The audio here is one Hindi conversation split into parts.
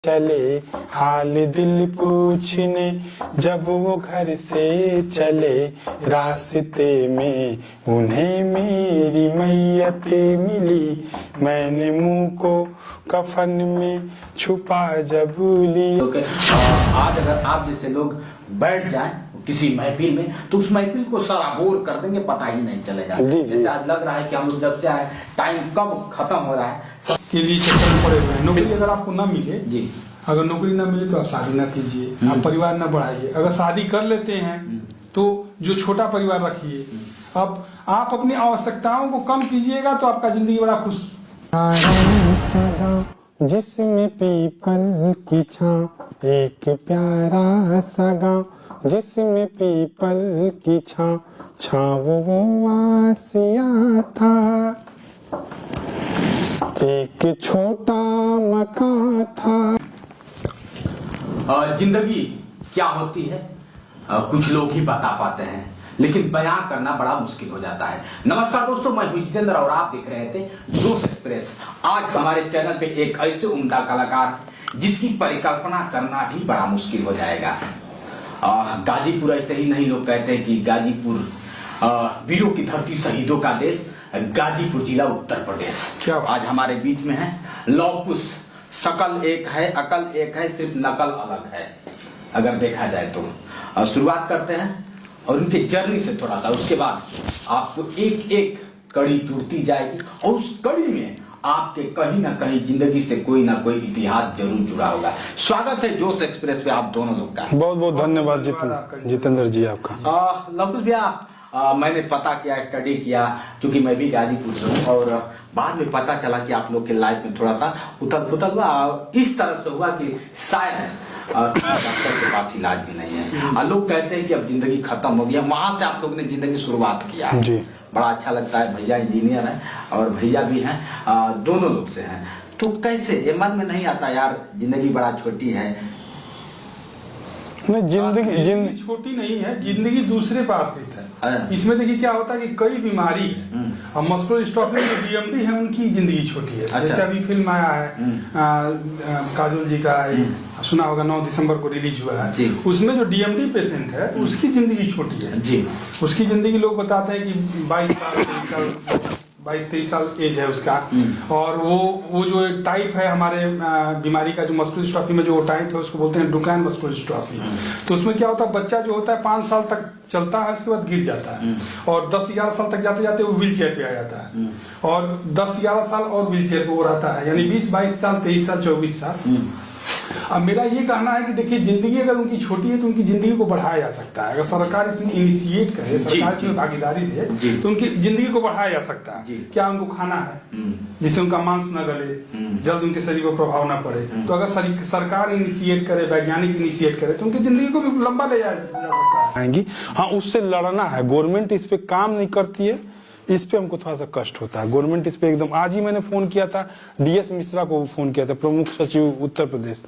चले हाल दिल पूछने, जब वो घर से चले रास्ते में उन्हें मेरी मैयत मिली। मैंने मुंह को कफन में छुपा जब ली। आज अगर आप जैसे लोग बैठ जाएं किसी महफिल में तो उस महफिल को सराबोर कर देंगे, पता ही नहीं चलेगा। जैसे आज लग रहा है कि हम लोग जब से आए टाइम कब खत्म हो रहा है के लिए चक्कर में पड़े हुए हैं। नौकरी अगर आपको ना मिले जी, अगर नौकरी ना मिले तो आप शादी ना कीजिए, आप परिवार ना बढ़ाइए। अगर शादी कर लेते हैं तो जो छोटा परिवार रखिए। अब आप अपनी आवश्यकताओं को कम कीजिएगा तो आपका जिंदगी बड़ा खुश। जिसमें पीपल की छांव एक प्यारा सा गाँव, जिसमें पीपल की छांव वो आसिया था। एक छोटा मकान था। जिंदगी क्या होती है कुछ लोग ही बता पाते हैं, लेकिन बयां करना बड़ा मुश्किल हो जाता है। नमस्कार दोस्तों, मैं हूं जितेंद्र और आप देख रहे थे जोश एक्सप्रेस। आज हमारे चैनल पे एक ऐसे उम्दा कलाकार जिसकी परिकल्पना करना भी बड़ा मुश्किल हो जाएगा। गाजीपुर ऐसे ही नहीं, लोग कहते हैं कि गाजीपुर वीरों की धरती, शहीदों का देश, गाजीपुर जिला उत्तर प्रदेश। क्या आज हमारे बीच में है लौकुश। शकल एक है, अकल एक है, सिर्फ नकल अलग है अगर देखा जाए तो। शुरुआत करते हैं और उनके जर्नी से थोड़ा सा, उसके बाद आपको एक एक कड़ी जुड़ती जाएगी और उस कड़ी में आपके कहीं ना कहीं जिंदगी से कोई ना कोई इतिहास जरूर जुड़ा होगा। स्वागत है जोश एक्सप्रेस पे आप दोनों लोग का। बहुत बहुत धन्यवाद जितेंद्र जी आपका। लौकुश भैया, मैंने पता किया, स्टडी किया, क्योंकि मैं भी गाजीपुर से हूँ और बाद में पता चला कि आप लोग के लाइफ में थोड़ा सा उथल पुथल हुआ। इस तरह से हुआ कि शायद डॉक्टर के पास इलाज भी नहीं है। लोग कहते हैं कि अब जिंदगी खत्म हो गया। वहां से आप लोगों ने जिंदगी शुरुआत किया है जी। बड़ा अच्छा लगता है। भैया इंजीनियर हैं और भैया भी हैं, दोनों लोग से हैं। तो कैसे ये मन में नहीं आता यार जिंदगी बड़ा छोटी है? जिंदगी छोटी नहीं है, जिंदगी दूसरे पास स्थित है। इसमें देखिए क्या होता है कि कई बीमारी है। अब मस्कुलर डिस्ट्रॉफी जो डीएमडी है उनकी जिंदगी छोटी है। अच्छा। जैसे अभी फिल्म आया है काजोल जी का, सुना होगा, 9 दिसंबर को रिलीज हुआ है। उसमें जो डीएमडी पेशेंट है उसकी जिंदगी छोटी है जी। उसकी जिंदगी लोग बताते हैं कि 22-23 साल एज है उसका। और वो जो टाइप है हमारे बीमारी का, जो मस्कुलर डिस्ट्रॉफी में जो टाइप है उसको बोलते हैं डुकेन मस्कुलर डिस्ट्रॉफी। तो उसमें क्या होता है, बच्चा जो होता है 5 साल तक चलता है, उसके बाद गिर जाता है और 10-11 साल तक जाते जाते वो व्हील चेयर पे आ जाता है और 10-11 साल और व्हील चेयर पे वो रहता है, यानी 20-22 साल, 23 साल, 24 साल। अब मेरा ये कहना है कि देखिए जिंदगी अगर उनकी छोटी है तो उनकी जिंदगी को बढ़ाया जा सकता है। अगर सरकार इसमें इनिशिएट करे, सरकार इसमें भागीदारी दे तो उनकी जिंदगी को बढ़ाया जा सकता है। क्या उनको खाना है जिससे उनका मांस न गले, जल्द उनके शरीर को प्रभाव न पड़े। तो अगर सरकार इनिशिएट करे, वैज्ञानिक इनिशिएट करे तो उनकी जिंदगी को भी लंबा ले जा सकता है। हाँ, उससे लड़ना है। गवर्नमेंट इस पे काम नहीं करती है, इस पे हमको थोड़ा सा कष्ट होता है। गवर्नमेंट इस पे एकदम, आज ही मैंने फोन किया था डीएस मिश्रा को, फोन किया था, प्रमुख सचिव उत्तर प्रदेश।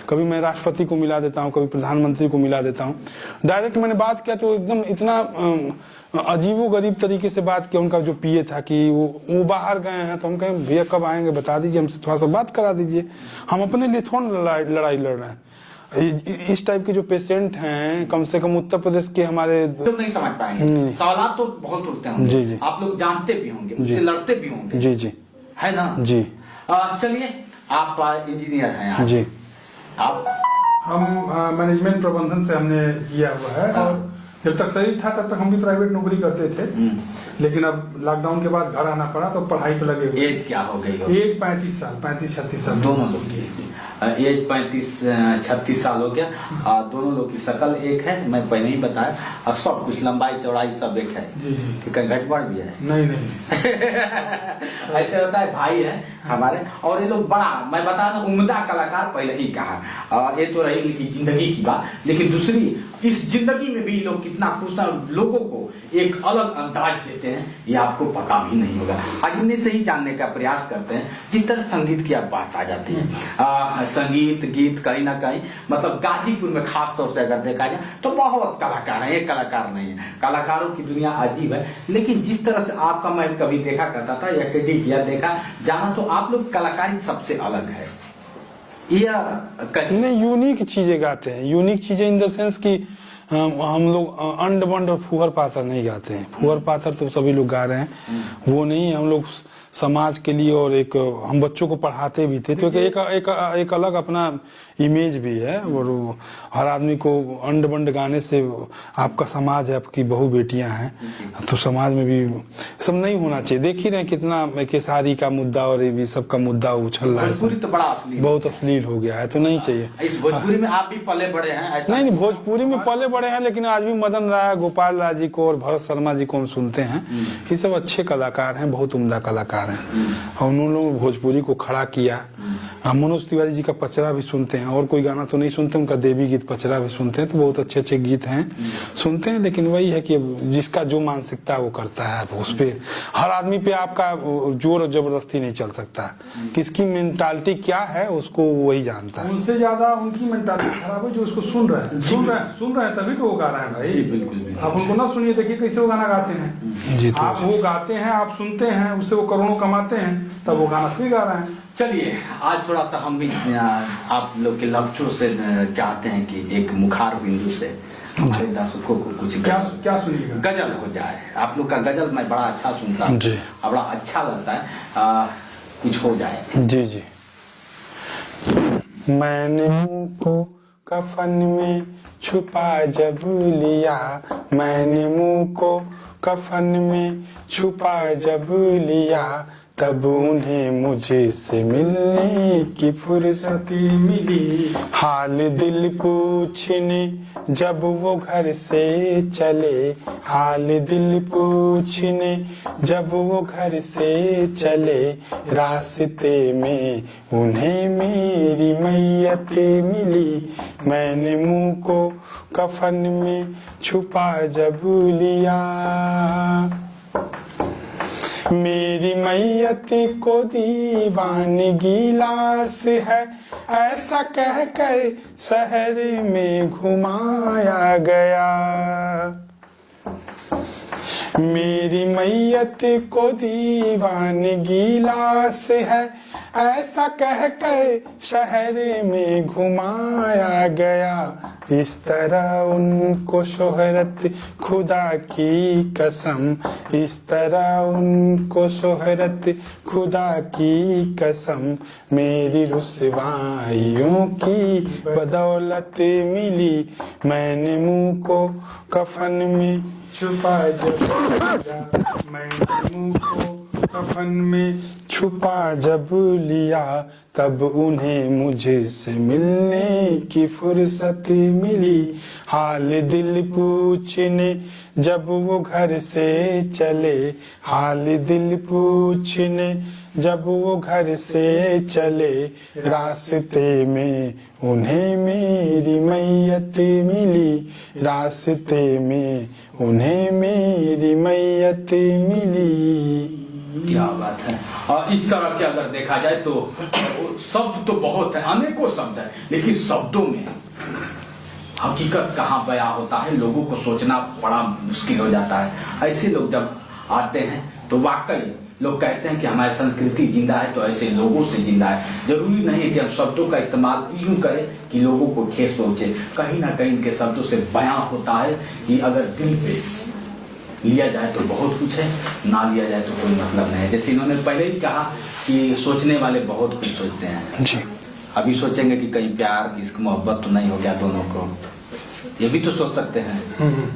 कभी मैं राष्ट्रपति को मिला देता हूँ, कभी प्रधानमंत्री को मिला देता हूँ। डायरेक्ट मैंने बात किया तो एकदम इतना अजीबो गरीब तरीके से बात किया। उनका जो पीए था कि वो बाहर गए हैं, तो हम कहें भैया कब आएंगे बता दीजिए, हमसे थोड़ा सा बात करा दीजिए। हम अपने लिए थोड़ा लड़ाई लड़ रहे हैं। इस टाइप के जो पेशेंट हैं, कम से कम उत्तर प्रदेश के हमारे लोग नहीं समझ पाएंगे। सवाल तो बहुत उठते होंगे जी जी, आप लोग जानते भी होंगे, उससे लड़ते भी होंगे जी जी, है ना जी। चलिए, आप इंजीनियर हैं जी। आप हम मैनेजमेंट प्रबंधन से हमने किया हुआ है और जब तक शरीर था तब तक हम भी प्राइवेट नौकरी करते थे, लेकिन अब लॉकडाउन के बाद घर आना पड़ा तो पढ़ाई पे लगे हुए। एज क्या हो गई? एज 35 साल, 35-36 साल दोनों लोग की एज 35-36 साल हो गया। दोनों लोग की शकल एक है, मैं पहले ही बताया, और सब कुछ लंबाई चौड़ाई सब एक है जी जी। कि कहीं घट बढ़ भी है? नहीं ऐसे होता है। भाई है हमारे और ये लोग बड़ा, मैं बता रहा हूँ, उम्दा कलाकार पहले ही कहा। ये तो रही कि जिंदगी की बात, लेकिन दूसरी इस जिंदगी में भी लोग कितना खुश हैं, लोगों को एक अलग अंदाज देते हैं, ये आपको पता भी नहीं होगा। आज इन्हें से ही जानने का प्रयास करते हैं। जिस तरह संगीत की आप बात आ जाती है, संगीत गीत कहीं ना कहीं, मतलब गाजीपुर में खास तौर से अगर देखा जाए तो बहुत कलाकार हैं, एक कलाकार नहीं है। कलाकारों की दुनिया अजीब है। लेकिन जिस तरह से आपका मैं कभी देखा करता था या किया देखा जाना, तो आप लोग कलाकारी सबसे अलग है। या कैसे? नहीं, यूनिक चीजें गाते हैं। यूनिक चीजें इन द सेंस कि हम लोग अंड बंड और फुहर पातर नहीं गाते हैं। फुहर पातर तो सभी लोग गा रहे हैं, वो नहीं। हम लोग समाज के लिए और एक हम बच्चों को पढ़ाते भी थे, तो एक अलग अपना इमेज भी है। और हर आदमी को अंड बंड गाने से, आपका समाज है, आपकी बहू बेटियां हैं, तो समाज में भी सब नहीं होना चाहिए। देख ही रहे कितना केसारी का मुद्दा और ये भी सबका मुद्दा उछल रहा है, भोजपुरी तो बड़ा अश्लील, बहुत अश्लील हो गया है, तो नहीं चाहिए। इस भोजपुरी में आप भी पले बड़े हैं ऐसा? नहीं, भोजपुरी में पले बड़े हैं, लेकिन आज भी मदन राय, गोपाल राय जी को और भरत शर्मा जी को हम सुनते हैं। ये सब अच्छे कलाकार हैं, बहुत उम्दा कलाकार हैं, और उन्होंने भोजपुरी को खड़ा किया। हम मनोज तिवारी जी का पचरा भी सुनते हैं, और कोई गाना तो नहीं सुनते, उनका देवी गीत पचरा भी सुनते हैं, तो बहुत अच्छे अच्छे गीत हैं, सुनते हैं। लेकिन वही है कि जिसका जो मानसिकता वो करता है, उस पे हर आदमी पे आपका जोर और जबरदस्ती नहीं चल सकता। किसकी मेंटालिटी क्या है उसको वही जानता है। उनसे ज्यादा उनकी मेंटालिटी खराब है जो उसको सुन रहे हैं, सुन रहे हैं तभी तो वो गा रहे हैं भाई। बिल्कुल। आप उनको ना सुनिए, देखिए कैसे वो गाना गाते हैं। जी, तो आप वो गाते हैं, आप सुनते हैं, उससे वो करोड़ों कमाते हैं, तब वो गाना फिर गा रहे हैं। चलिए आज थोड़ा सा हम भी आप लोग के लफ्जों से चाहते हैं कि एक मुखार बिंदु से हमारे दर्शकों को कुछ क्या सुनिएगा? गजल हो जाए। आप लोग का गजल मैं बड़ा अच्छा सुनता हूँ जी, और बड़ा अच्छा लगता है। कुछ हो जाए। जी जी। मैंने मुंह को कफन में छुपा जब लिया, मैंने मुंह को कफन में छुपा जब लिया, तब उन्हें मुझे से मिलने की फुर्सत मिली। हाल दिल पूछने जब वो घर से चले, हाल दिल पूछने जब वो घर से चले, रास्ते में उन्हें मेरी मैयत मिली। मैंने मुंह को कफन में छुपा जब लिया, मेरी मैयत को दीवानगी लास है, ऐसा कहकर शहर में घुमाया गया। मेरी मैयत को दीवानगी लास है, ऐसा कहकर शहर में घुमाया गया। इस तरह उनको शोहरत खुदा की कसम, इस तरह उनको शोहरत खुदा की कसम, मेरी रुसवाइयों की बदौलत मिली। मैंने मुंह को कफन में छुपा जब लिया, मैंने मुंह को कफन में छुपा जब लिया, तब उन्हें मुझे से मिलने की फुर्सत मिली। हाल दिल पूछने जब वो घर से चले, हाल दिल पूछने जब वो घर से चले, रास्ते में उन्हें मेरी मैयत मिली, रास्ते में उन्हें मेरी मैयत मिली। क्या बात है। और इस तरह के अगर देखा जाए तो शब्द तो बहुत है, अनेकों शब्द है, लेकिन शब्दों में हकीकत कहाँ बयां होता है, लोगों को सोचना बड़ा मुश्किल हो जाता है। ऐसे लोग जब आते हैं तो वाकई लोग कहते हैं कि हमारी संस्कृति जिंदा है, तो ऐसे लोगों से जिंदा है। जरूरी नहीं है कि हम शब्दों का इस्तेमाल यूं करें कि लोगों को ठेस पहुंचे। कहीं ना कहीं इनके शब्दों से बयां होता है कि अगर दिल पे लिया जाए तो बहुत कुछ है, ना लिया जाए तो कोई मतलब नहीं है। जैसे इन्होंने पहले ही कहा कि सोचने वाले बहुत कुछ सोचते हैं। जी, अभी सोचेंगे कि कहीं प्यार इश्क मोहब्बत तो नहीं हो गया दोनों को, ये भी तो सोच सकते हैं।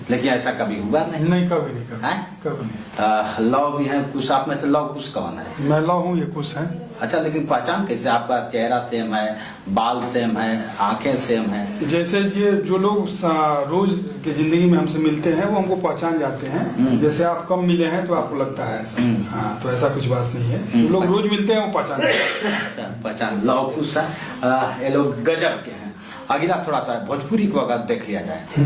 लेकिन ऐसा कभी हुआ नहीं। नहीं, कभी नहीं, कभी नहीं। लव भी है कुछ, आप में से लव कुछ कौन है? मैं लव हूँ, ये कुछ है। अच्छा, लेकिन पहचान कैसे? आपका चेहरा सेम है, बाल सेम है, आंखें सेम है। जैसे ये जो लोग रोज की जिंदगी में हमसे मिलते हैं वो हमको पहचान जाते हैं। जैसे आप कम मिले हैं तो आपको लगता है ऐसा। हाँ, तो ऐसा कुछ बात नहीं है। जो लोग रोज मिलते हैं वो पहचान जाते हैं। अच्छा, पहचान लव कुछ है। ये लोग गजब के हैं। अगला थोड़ा सा भोजपुरी को अगर देख लिया जाए,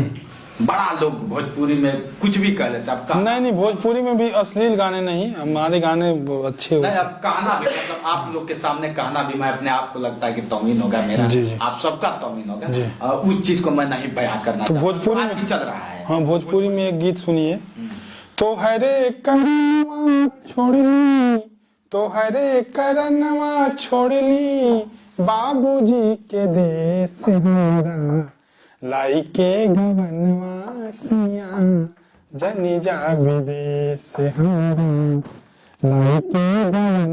बड़ा लोग भोजपुरी में कुछ भी कह लेते हैं। नहीं, भोजपुरी में भी अश्लील गाने नहीं, हमारे गाने अच्छे होते हैं। अब कहना भी, मतलब आप लोग के सामने कहना भी, मैं अपने आप को लगता है कि तौहीन होगा मेरा। जी, जी। आप सबका तौहीन होगा, उस चीज को मैं नहीं बयां करना तो भोजपुरी में चल रहा है। हाँ, भोजपुरी में एक गीत सुनिए। तो हरे करनवा छोड़ ली, तो हरे करनवा छोड़ ली, बाबूजी के देश हमारा लाई के गवनवासिया जनी जा विदेश हमारा लाई के गवन